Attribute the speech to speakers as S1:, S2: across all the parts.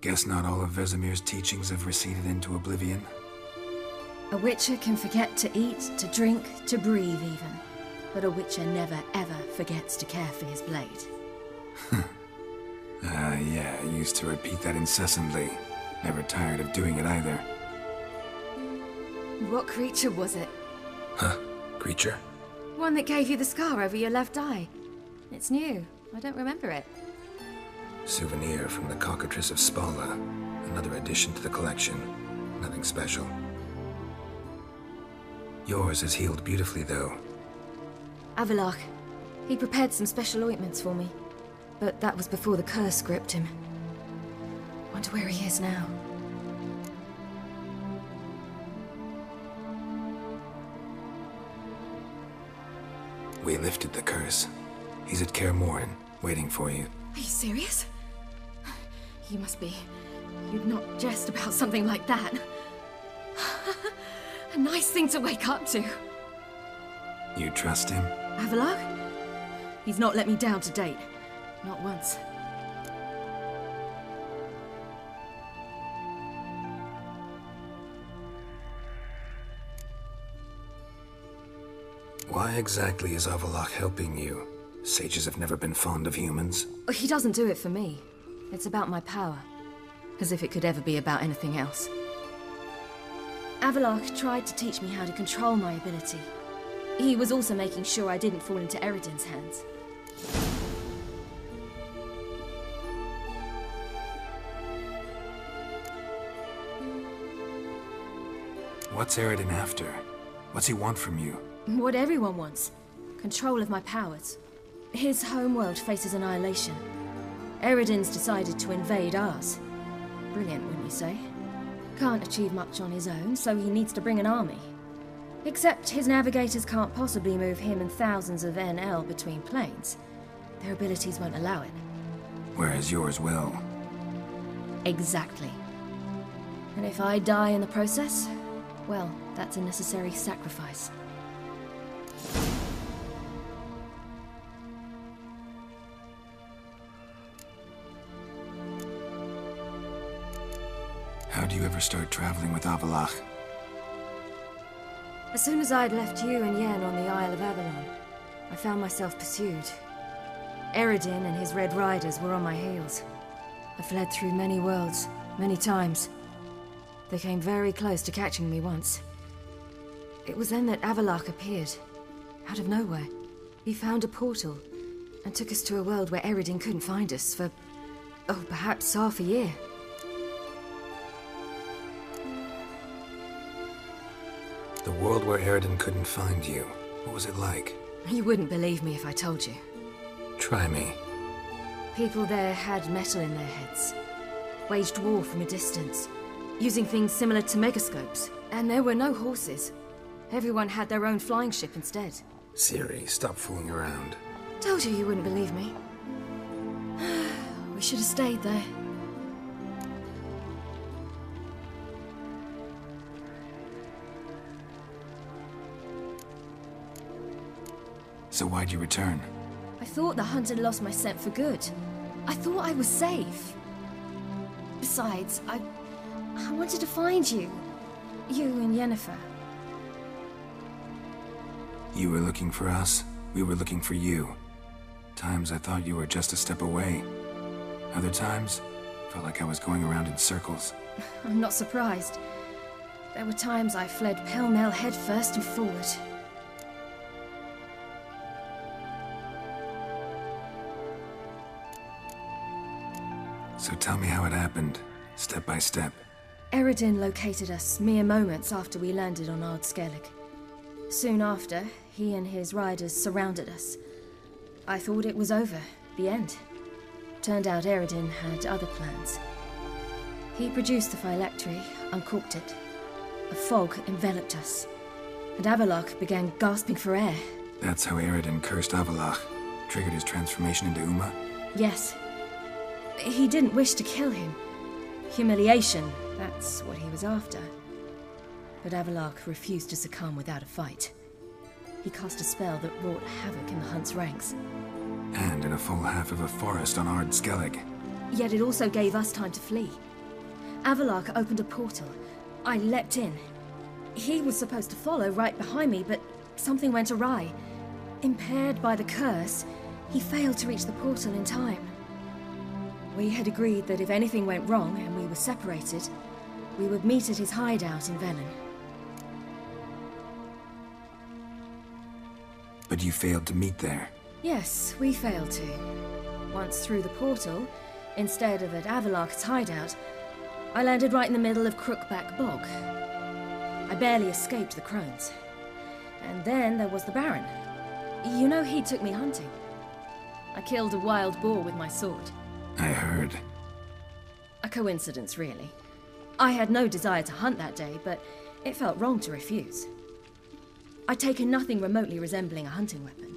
S1: Guess not all of Vesemir's teachings have receded into oblivion.
S2: A witcher can forget to eat, to drink, to breathe even. But a witcher never ever forgets to care for his blade.
S1: Yeah, I used to repeat that incessantly. Never tired of doing it either.
S2: What creature was it?
S1: Huh? Creature?
S2: One that gave you the scar over your left eye. It's new. I don't remember it.
S1: Souvenir from the Cockatrice of Spala. Another addition to the collection. Nothing special. Yours is healed beautifully, though.
S2: Avallac'h. He prepared some special ointments for me. But that was before the curse gripped him. Wonder where he is now.
S1: We lifted the curse. He's at Kaer Morhen, waiting for you.
S2: Are you serious? You must be. You'd not jest about something like that. A nice thing to wake up to.
S1: You trust him?
S2: Avallac'h? He's not let me down to date. Not once.
S1: Why exactly is Avallac'h helping you? Sages have never been fond of humans.
S2: He doesn't do it for me. It's about my power. As if it could ever be about anything else. Avallac'h tried to teach me how to control my ability. He was also making sure I didn't fall into Eredin's hands.
S1: What's Eredin after? What's he want from you?
S2: What everyone wants. Control of my powers. His homeworld faces annihilation. Eredin's decided to invade ours. Brilliant, wouldn't you say? Can't achieve much on his own, so he needs to bring an army. Except his navigators can't possibly move him and thousands of NL between planes. Their abilities won't allow it.
S1: Whereas yours will.
S2: Exactly. And if I die in the process, well, that's a necessary sacrifice.
S1: How do you ever start traveling with Avallac'h?
S2: As soon as I'd left you and Yen on the Isle of Avalon, I found myself pursued. Eredin and his Red Riders were on my heels. I fled through many worlds, many times. They came very close to catching me once. It was then that Avallac'h appeared, out of nowhere. He found a portal, and took us to a world where Eredin couldn't find us for, oh, perhaps half a year.
S1: The world where Eredin couldn't find you. What was it like?
S2: You wouldn't believe me if I told you.
S1: Try me.
S2: People there had metal in their heads. Waged war from a distance, using things similar to megascopes. And there were no horses. Everyone had their own flying ship instead.
S1: Ciri, stop fooling around.
S2: Told you wouldn't believe me. We should have stayed there.
S1: So why'd you return?
S2: I thought the hunt had lost my scent for good. I thought I was safe. Besides, I wanted to find you. You and Yennefer.
S1: You were looking for us. We were looking for you. Times I thought you were just a step away. Other times, felt like I was going around in circles.
S2: I'm not surprised. There were times I fled pell-mell headfirst and forward.
S1: So tell me how it happened, step by step.
S2: Eredin located us mere moments after we landed on Ard Skellig. Soon after, he and his riders surrounded us. I thought it was over, the end. Turned out Eredin had other plans. He produced the phylactery, uncorked it. A fog enveloped us, and Avallac'h began gasping for air.
S1: That's how Eredin cursed Avallac'h, triggered his transformation into Uma?
S2: Yes. He didn't wish to kill him. Humiliation, that's what he was after. But Avallac'h refused to succumb without a fight. He cast a spell that wrought havoc in the hunt's ranks.
S1: And in a full half of a forest on Ard Skellig.
S2: Yet it also gave us time to flee. Avalok opened a portal. I leapt in. He was supposed to follow right behind me, but something went awry. Impaired by the curse, he failed to reach the portal in time. We had agreed that if anything went wrong and we were separated, we would meet at his hideout in Venom.
S1: But you failed to meet there.
S2: Yes, we failed to. Once through the portal, instead of at Avalok's hideout, I landed right in the middle of Crookback Bog. I barely escaped the crones. And then there was the Baron. You know, he took me hunting. I killed a wild boar with my sword.
S1: I heard.
S2: A coincidence, really. I had no desire to hunt that day, but it felt wrong to refuse. I'd taken nothing remotely resembling a hunting weapon.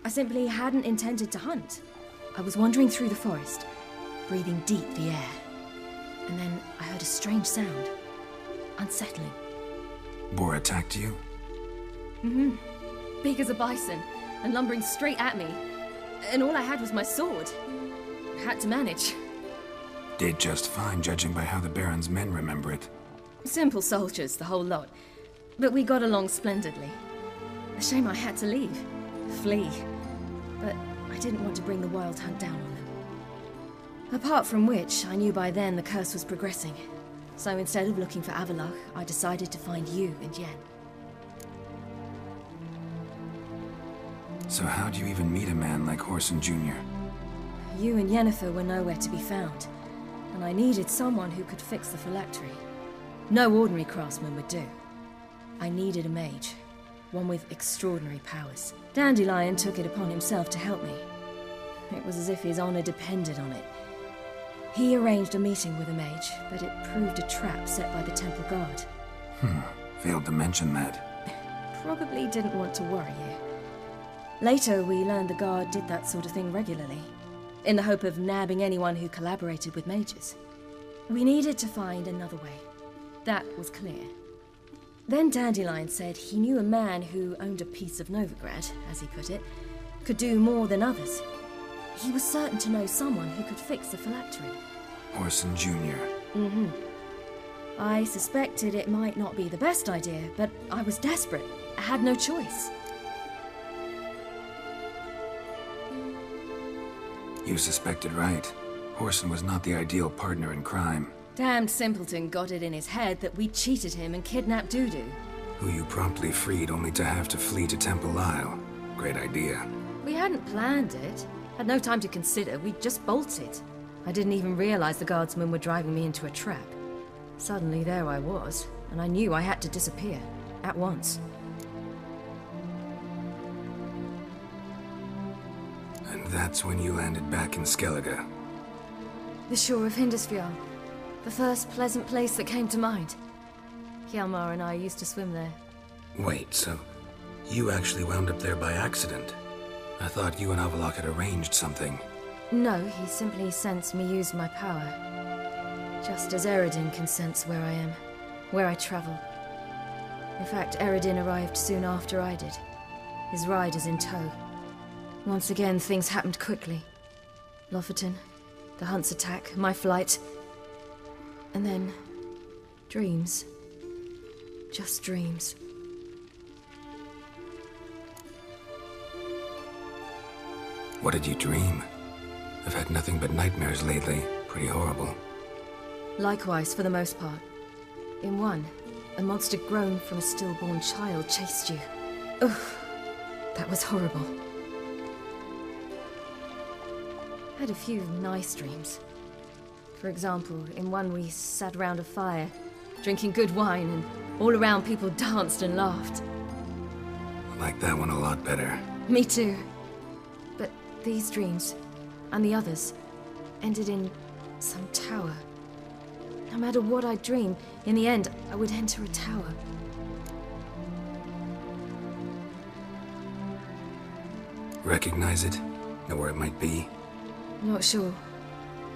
S2: I simply hadn't intended to hunt. I was wandering through the forest, breathing deep the air. And then I heard a strange sound. Unsettling.
S1: Boar attacked you?
S2: Mm-hmm. Big as a bison, and lumbering straight at me. And all I had was my sword. Had to manage.
S1: Did just fine, judging by how the Baron's men remember it.
S2: Simple soldiers, the whole lot. But we got along splendidly. A shame I had to leave. Flee. But I didn't want to bring the wild hunt down on them. Apart from which, I knew by then the curse was progressing. So instead of looking for Avalok, I decided to find you and Yen.
S1: So how'd you even meet a man like Horson Jr.?
S2: You and Yennefer were nowhere to be found, and I needed someone who could fix the phylactery. No ordinary craftsman would do. I needed a mage, one with extraordinary powers. Dandelion took it upon himself to help me. It was as if his honor depended on it. He arranged a meeting with a mage, but it proved a trap set by the temple guard.
S1: Failed to mention that.
S2: Probably didn't want to worry you. Later, we learned the guard did that sort of thing regularly, in the hope of nabbing anyone who collaborated with mages. We needed to find another way. That was clear. Then Dandelion said he knew a man who owned a piece of Novigrad, as he put it, could do more than others. He was certain to know someone who could fix the phylactery.
S1: Horson Jr.
S2: Mm-hmm. I suspected it might not be the best idea, but I was desperate. I had no choice.
S1: You suspected right. Horson was not the ideal partner in crime.
S2: Damned simpleton got it in his head that we cheated him and kidnapped Dudu.
S1: Who you promptly freed only to have to flee to Temple Isle. Great idea.
S2: We hadn't planned it. Had no time to consider. We just bolted. I didn't even realize the guardsmen were driving me into a trap. Suddenly there I was, and I knew I had to disappear. At once.
S1: And that's when you landed back in Skellige.
S2: The shore of Hindisfjall. The first pleasant place that came to mind. Hjalmar and I used to swim there.
S1: Wait, so you actually wound up there by accident? I thought you and Avalok had arranged something.
S2: No, he simply sensed me use my power. Just as Eredin can sense where I am, where I travel. In fact, Eredin arrived soon after I did. His riders in tow. Once again, things happened quickly. Lofoten, the hunt's attack, my flight. And then, dreams. Just dreams.
S1: What did you dream? I've had nothing but nightmares lately. Pretty horrible.
S2: Likewise, for the most part. In one, a monster grown from a stillborn child chased you. Ugh, that was horrible. Had a few nice dreams. For example, in one we sat around a fire, drinking good wine, and all around people danced and laughed.
S1: I like that one a lot better.
S2: Me too. But these dreams, and the others, ended in some tower. No matter what I dreamed, in the end, I would enter a tower.
S1: Recognize it? Know where it might be?
S2: Not sure.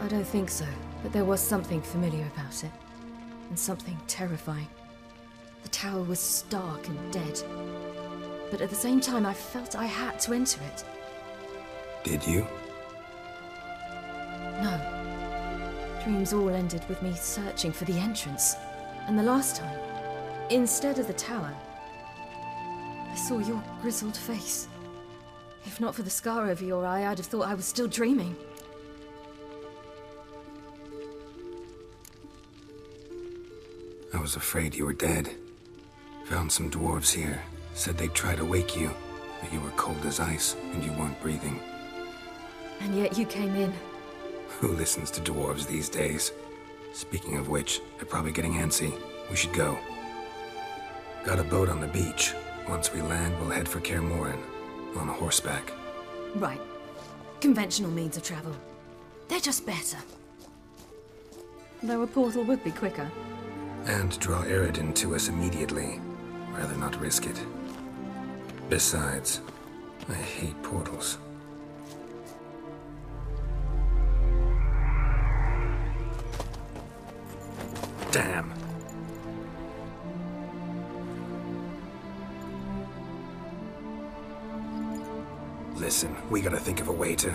S2: I don't think so, but there was something familiar about it. And something terrifying. The tower was stark and dead. But at the same time, I felt I had to enter it.
S1: Did you?
S2: No. dreams all ended with me searching for the entrance. And the last time, instead of the tower, I saw your grizzled face. If not for the scar over your eye, I'd have thought I was still dreaming.
S1: I was afraid you were dead. Found some dwarves here. Said they'd try to wake you, but you were cold as ice and you weren't breathing.
S2: And yet you came in.
S1: Who listens to dwarves these days? Speaking of which, they're probably getting antsy. We should go. Got a boat on the beach. Once we land, we'll head for Kaer Morhen. On horseback.
S2: Right. Conventional means of travel. They're just better. Though a portal would be quicker.
S1: And draw Eredin to us immediately. Rather not risk it. Besides, I hate portals. Damn. Listen, we gotta think of a way to...